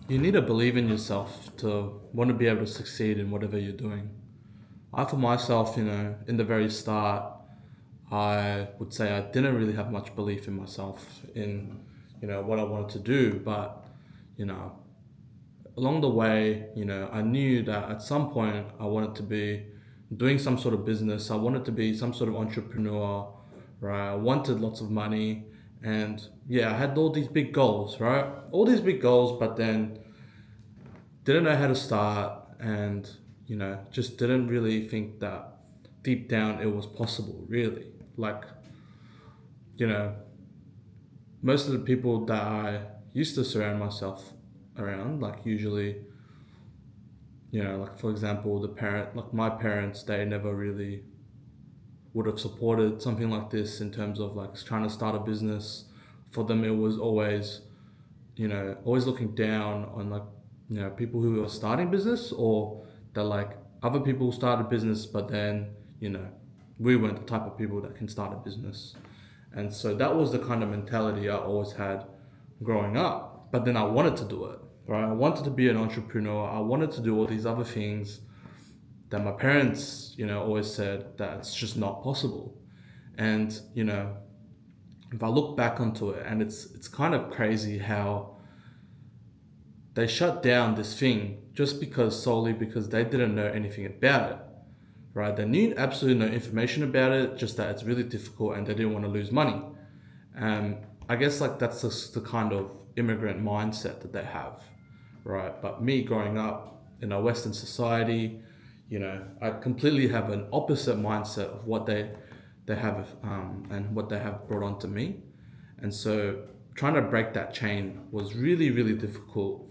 You need to believe in yourself to want to be able to succeed in whatever you're doing. I, for myself, in the very start, I would say I didn't really have much belief in myself, in, what I wanted to do. But, you know, along the way, I knew that at some point I wanted to be doing some sort of business. I wanted to be some sort of entrepreneur, right? I wanted lots of money. And yeah, I had all these big goals, right? All these big goals, but then didn't know how to start and, just didn't really think that deep down it was possible, really. Like, you know, most of the people that I used to surround myself around, like usually, like for example, like my parents, they never really would have supported something like this in terms of like trying to start a business. For them, it was always, always looking down on like, people who are starting business, or that like other people start a business, but then, we weren't the type of people that can start a business. And so that was the kind of mentality I always had growing up. But then I wanted to do it, right? I wanted to be an entrepreneur. I wanted to do all these other things that my parents, always said that it's just not possible. And, if I look back onto it, and it's kind of crazy how they shut down this thing just because solely because they didn't know anything about it, right? They knew absolutely no information about it, just that it's really difficult and they didn't want to lose money. I guess like that's just the kind of immigrant mindset that they have, right? But me growing up in a Western society, I completely have an opposite mindset of what they have and what they have brought on to me. And so trying to break that chain was really, really difficult.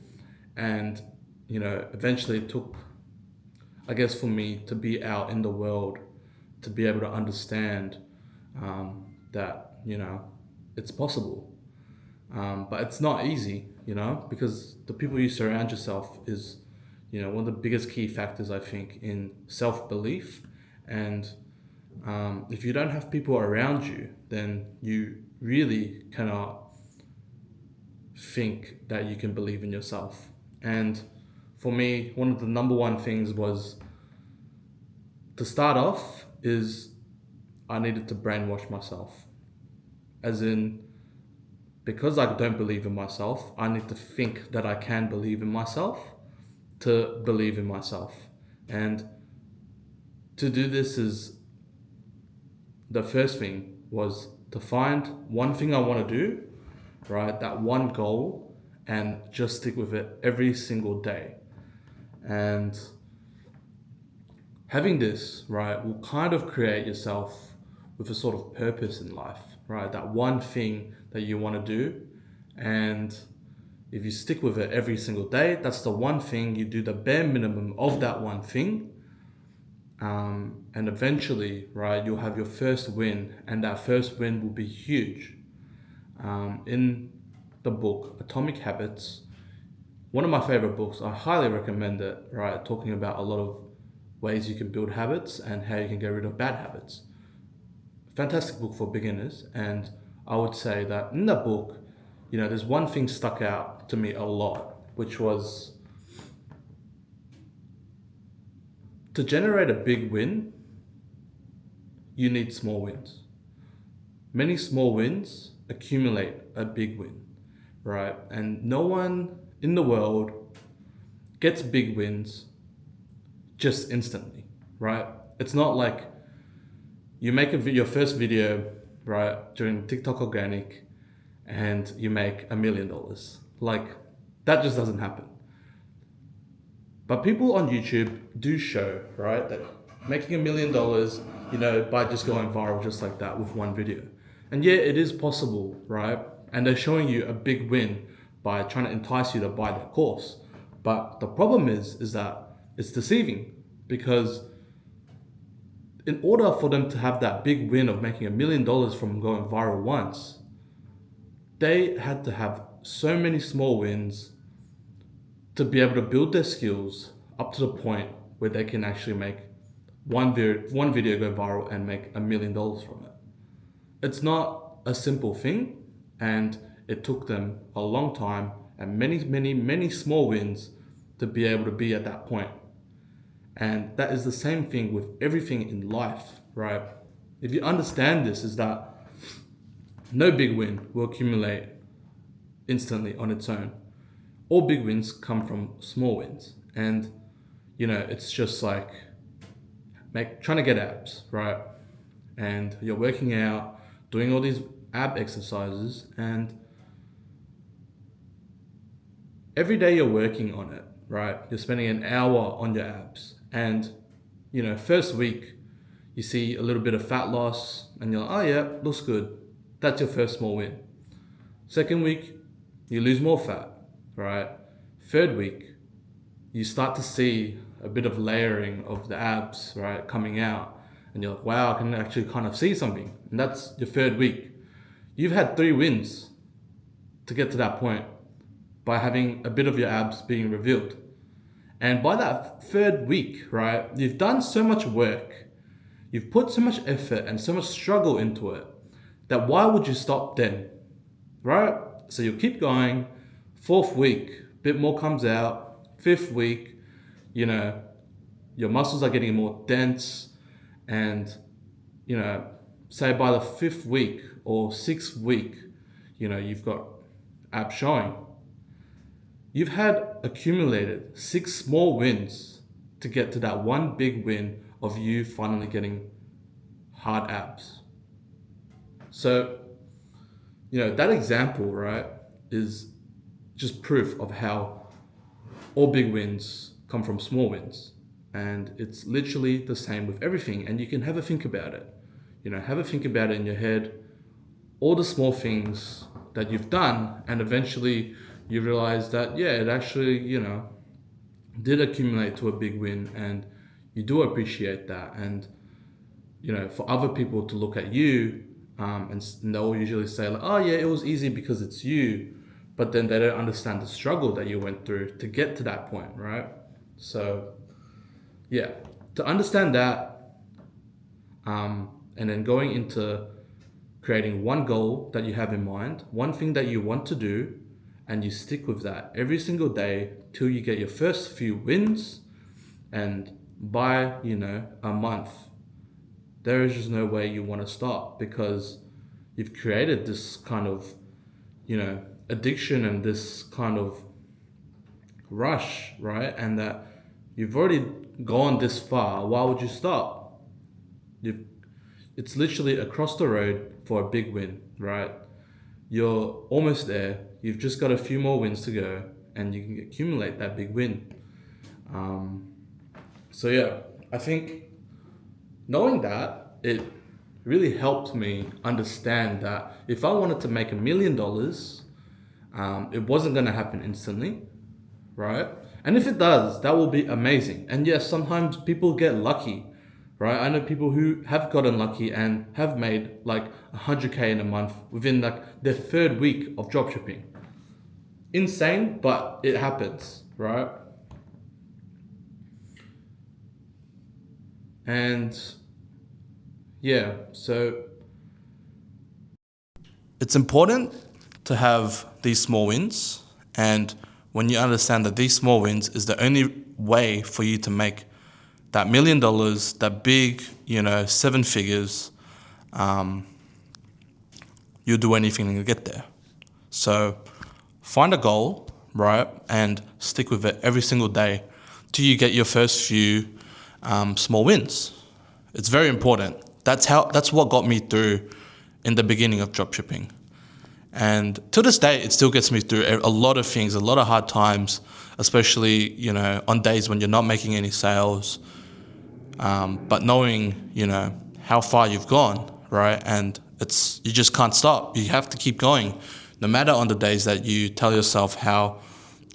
And, eventually it took, I guess, for me to be out in the world, to be able to understand that, it's possible. But it's not easy, because the people you surround yourself is, one of the biggest key factors, I think, in self belief. And if you don't have people around you, then you really cannot think that you can believe in yourself. And for me, one of the number one things was to start off is I needed to brainwash myself. As in, because I don't believe in myself, I need to think that I can believe in myself to believe in myself. And to do this is the first thing was to find one thing I want to do, right? That one goal, and just stick with it every single day. And having this, right, will kind of create yourself with a sort of purpose in life, right? That one thing that you want to do. And if you stick with it every single day, that's the one thing, you do the bare minimum of that one thing. And eventually, right, you'll have your first win, and that first win will be huge. In the book Atomic Habits, one of my favorite books, I highly recommend it, right? Talking about a lot of ways you can build habits and how you can get rid of bad habits. Fantastic book for beginners. And I would say that in the book, there's one thing stuck out to me a lot, which was to generate a big win, you need small wins. Many small wins accumulate a big win, right? And no one in the world gets big wins just instantly, right? It's not like you make your first video, right, during TikTok organic, and you make $1 million. Like, that just doesn't happen. But people on YouTube do show, right, that making $1 million, by just going viral just like that with one video. And yeah, it is possible, right? And they're showing you a big win by trying to entice you to buy their course. But the problem is that it's deceiving, because in order for them to have that big win of making $1 million from going viral once, they had to have so many small wins to be able to build their skills up to the point where they can actually make one video go viral and make $1 million from it. It's not a simple thing, and it took them a long time and many, many, many small wins to be able to be at that point. And that is the same thing with everything in life, right? If you understand this, is that no big win will accumulate instantly on its own. All big wins come from small wins. And, it's just like trying to get abs, right? And you're working out, doing all these ab exercises, and every day you're working on it, right? You're spending an hour on your abs. And, first week, you see a little bit of fat loss, and you're like, oh yeah, looks good. That's your first small win. Second week, you lose more fat, right? Third week, you start to see a bit of layering of the abs, right, coming out. And you're like, wow, I can actually kind of see something. And that's your third week. You've had 3 wins to get to that point by having a bit of your abs being revealed. And by that third week, right, you've done so much work, you've put so much effort and so much struggle into it, that why would you stop then, right? So you'll keep going. 4th week, a bit more comes out. 5th week, your muscles are getting more dense, and, say by the 5th week or 6th week, you've got abs showing. You've had accumulated 6 small wins to get to that one big win of you finally getting hard abs. So, that example, right, is just proof of how all big wins come from small wins. And it's literally the same with everything. And you can have a think about it. Have a think about it in your head, all the small things that you've done, and eventually you realize that, yeah, it actually, did accumulate to a big win, and you do appreciate that. And, for other people to look at you, and they'll usually say like, oh yeah, it was easy because it's you, but then they don't understand the struggle that you went through to get to that point, right? So yeah, to understand that, and then going into creating one goal that you have in mind, one thing that you want to do, and you stick with that every single day till you get your first few wins. And by, a month, there is just no way you want to stop, because you've created this kind of, addiction and this kind of rush, right? And that you've already gone this far. Why would you stop? It's literally across the road for a big win, right? You're almost there. You've just got a few more wins to go, and you can accumulate that big win. So yeah, I think knowing that, it really helped me understand that if I wanted to make $1 million, it wasn't going to happen instantly, right? And if it does, that will be amazing. And yes, sometimes people get lucky, right? I know people who have gotten lucky and have made like 100K in a month within like their 3rd week of dropshipping. Insane, but it happens, right? And yeah, so it's important to have these small wins. And when you understand that these small wins is the only way for you to make that $1 million, that big, 7 figures, you'll do anything to get there. So find a goal, right? And stick with it every single day till you get your first few small wins. It's very important. That's what got me through in the beginning of dropshipping. And to this day, it still gets me through a lot of things, a lot of hard times, especially, on days when you're not making any sales. But knowing, how far you've gone, right? And you just can't stop. You have to keep going, no matter on the days that you tell yourself how,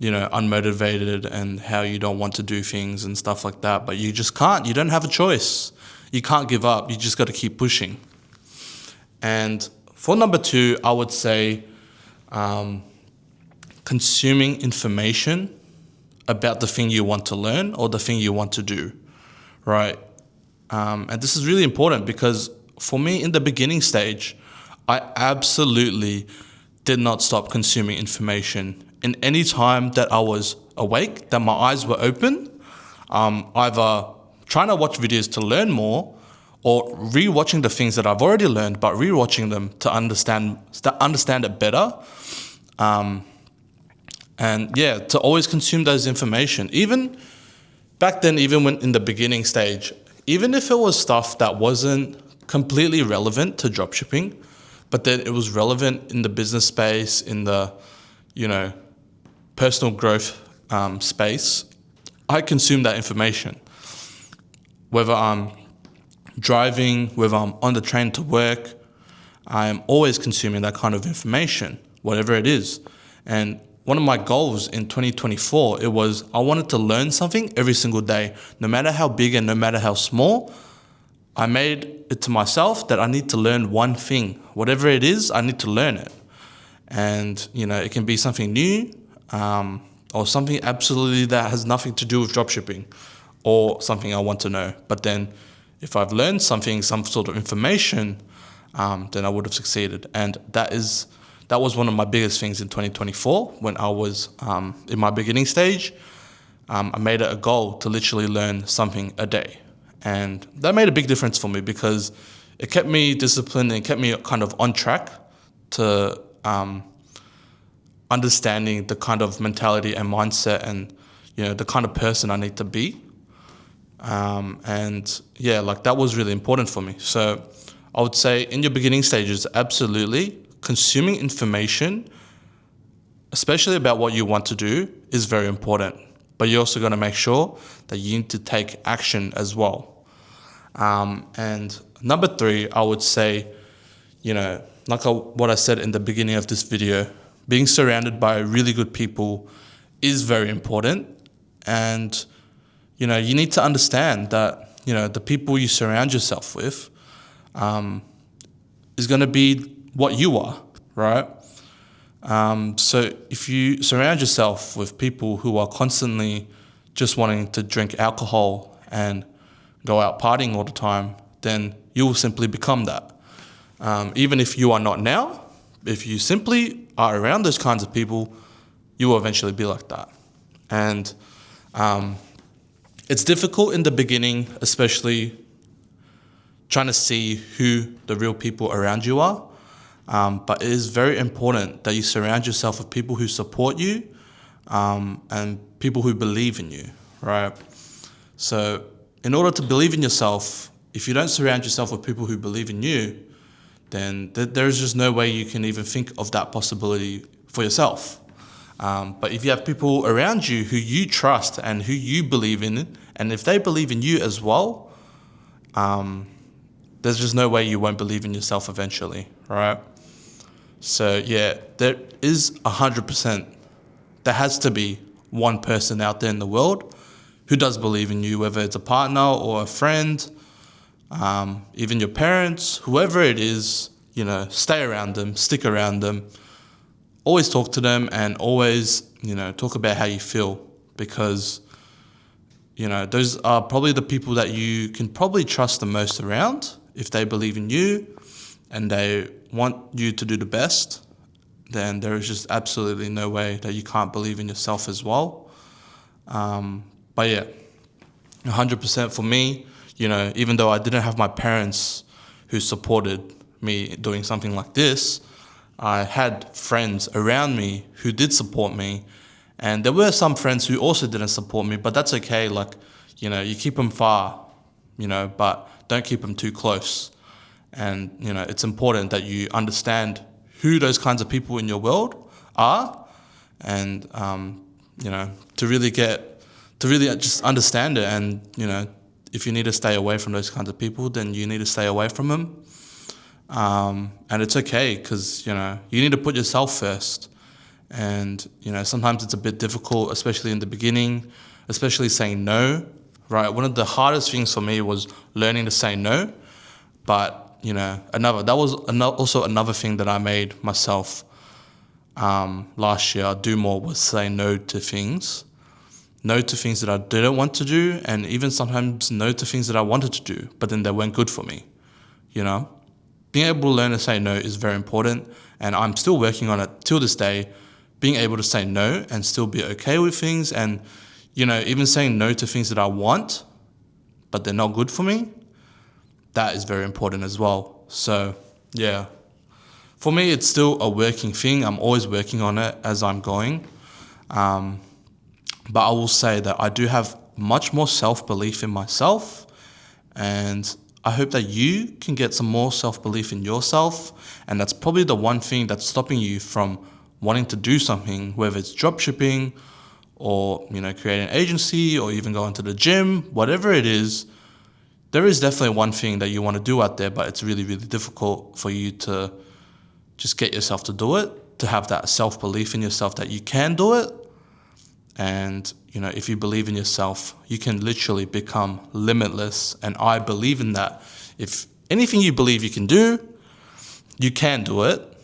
unmotivated and how you don't want to do things and stuff like that. But you just can't. You don't have a choice. You can't give up. You just got to keep pushing. And for number 2, I would say consuming information about the thing you want to learn or the thing you want to do, right? And this is really important because for me in the beginning stage, I absolutely did not stop consuming information. In any time that I was awake, that my eyes were open, either trying to watch videos to learn more or re-watching the things that I've already learned, but re-watching them to understand it better. And yeah, to always consume those information. Even back then, even when in the beginning stage, even if it was stuff that wasn't completely relevant to dropshipping, but then it was relevant in the business space, in the, personal growth space, I consume that information. Whether I'm driving, whether I'm on the train to work, I am always consuming that kind of information, whatever it is. And one of my goals in 2024, it was I wanted to learn something every single day, no matter how big and no matter how small. I made it to myself that I need to learn one thing. Whatever it is, I need to learn it. And, it can be something new, or something absolutely that has nothing to do with dropshipping, or something I want to know. But then if I've learned something, some sort of information, then I would have succeeded. And that was one of my biggest things in 2024 when I was in my beginning stage. I made it a goal to literally learn something a day. And that made a big difference for me because it kept me disciplined and kept me kind of on track to understanding the kind of mentality and mindset and, the kind of person I need to be. That was really important for me. So I would say in your beginning stages, absolutely, consuming information, especially about what you want to do, is very important. But you're also going to make sure that you need to take action as well. And number 3, I would say, what I said in the beginning of this video, being surrounded by really good people is very important. And, you need to understand that, the people you surround yourself with is going to be what you are, right? So if you surround yourself with people who are constantly just wanting to drink alcohol and go out partying all the time, then you will simply become that. Even if you are not now, if you simply are around those kinds of people, you will eventually be like that. And it's difficult in the beginning, especially trying to see who the real people around you are. But it is very important that you surround yourself with people who support you and people who believe in you, right? So in order to believe in yourself, if you don't surround yourself with people who believe in you, then there's just no way you can even think of that possibility for yourself. But if you have people around you who you trust and who you believe in, and if they believe in you as well, there's just no way you won't believe in yourself eventually, right? So yeah, there is 100%, there has to be one person out there in the world who does believe in you, whether it's a partner or a friend, even your parents, whoever it is, stay around them, stick around them, always talk to them and always, talk about how you feel because, those are probably the people that you can probably trust the most around. If they believe in you and they want you to do the best, then there is just absolutely no way that you can't believe in yourself as well. But yeah, 100% for me, even though I didn't have my parents who supported me doing something like this, I had friends around me who did support me. And there were some friends who also didn't support me, but that's okay. You keep them far, but don't keep them too close. And, it's important that you understand who those kinds of people in your world are and, to really just understand it. And, if you need to stay away from those kinds of people, then you need to stay away from them. And it's okay because, you need to put yourself first. And, sometimes it's a bit difficult, especially in the beginning, especially saying no, right? One of the hardest things for me was learning to say no. But, also another thing that I made myself last year do more was say no to things. No to things that I didn't want to do, and even sometimes no to things that I wanted to do, but then they weren't good for me, being able to learn to say no is very important, and I'm still working on it till this day. Being able to say no and still be okay with things, and even saying no to things that I want but they're not good for me, that is very important as well. So yeah, for me it's still a working thing. I'm always working on it as I'm going. But I will say that I do have much more self-belief in myself, and I hope that you can get some more self-belief in yourself. And that's probably the one thing that's stopping you from wanting to do something, whether it's dropshipping or create an agency or even going to the gym, whatever it is. There is definitely one thing that you want to do out there, but it's really, really difficult for you to just get yourself to do it, to have that self-belief in yourself that you can do it. And, if you believe in yourself, you can literally become limitless. And I believe in that. If anything you believe you can do it,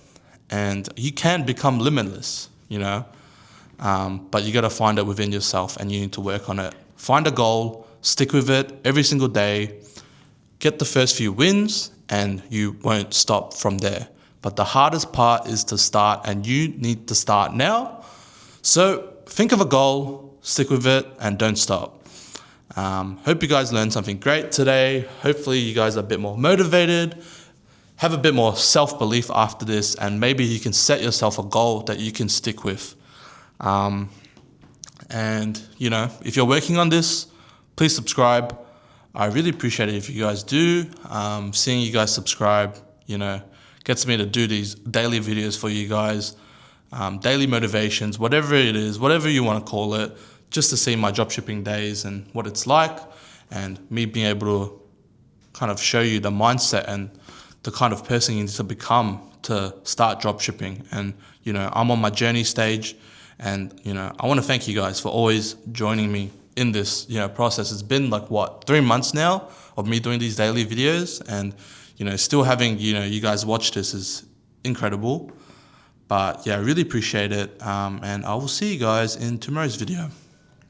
and you can become limitless, but you got to find it within yourself, and you need to work on it. Find a goal, stick with it every single day, get the first few wins, and you won't stop from there. But the hardest part is to start, and you need to start now. So think of a goal, stick with it, and don't stop. Hope you guys learned something great today. Hopefully you guys are a bit more motivated, have a bit more self-belief after this, and maybe you can set yourself a goal that you can stick with. And if you're working on this, please subscribe. I really appreciate it if you guys do. Seeing you guys subscribe, gets me to do these daily videos for you guys. Daily motivations, whatever it is, whatever you want to call it, just to see my dropshipping days and what it's like, and me being able to kind of show you the mindset and the kind of person you need to become to start dropshipping. And I'm on my journey stage, and I want to thank you guys for always joining me in this process. It's been 3 months now of me doing these daily videos, and still having you guys watch this is incredible. But yeah, I really appreciate it, and I will see you guys in tomorrow's video.